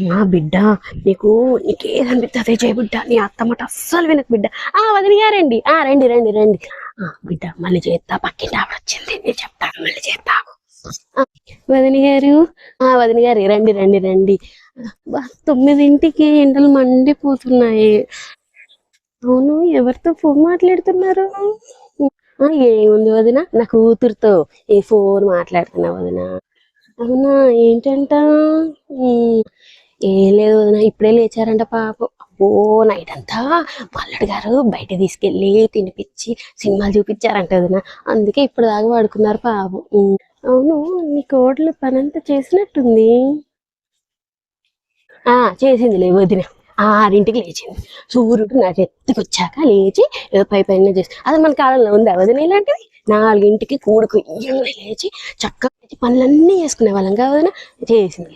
మా బిడ్డ నీకేదనిపిస్తే అదే చేయ బిడ్డ, నీ అత్తమ్మట అస్సలు వినకు బిడ్డ. వదిన గారండి, రండి రండి రండి. బిడ్డ మళ్ళీ చేస్తా, పక్కింటి ఆవిడ వచ్చింది, నేను చెప్తాను మళ్ళీ చేస్తా. వదిన గారు, వదిన గారు రండి రండి రండి. 9ంటికి ఎండలు మండిపోతున్నాయి. అవును, ఎవరితో ఫోన్ మాట్లాడుతున్నారు? ఏముంది వదిన, నా కూతురుతో ఈ ఫోన్ మాట్లాడుతున్నా వదిన. అవునా, ఏంటంట? ఏం లేదు వదిన, ఇప్పుడే లేచారంట పాపం. అబ్బో, నైట్ అంతా మల్లడు గారు బయట తీసుకెళ్ళి తినిపించి సినిమాలు చూపించారంట వదిన, అందుకే ఇప్పుడు దాకా పడుకున్నారు పాపం. అవును, నీ కోడలు పనంతా చేసినట్టుంది. చేసింది వదిన. 6ంటికి లేచింది. సూర్యుడు నాకు ఎత్తుకొచ్చాక లేచి పై పైన చేసి, అది మన కాలంలో ఉందా వదిన ఇలాంటివి? 4ంటికి కూడుకు ఇయ్యంగా లేచి చక్కగా పనులన్నీ చేసుకునే వాళ్ళం కాదు వదిన. చేసింది.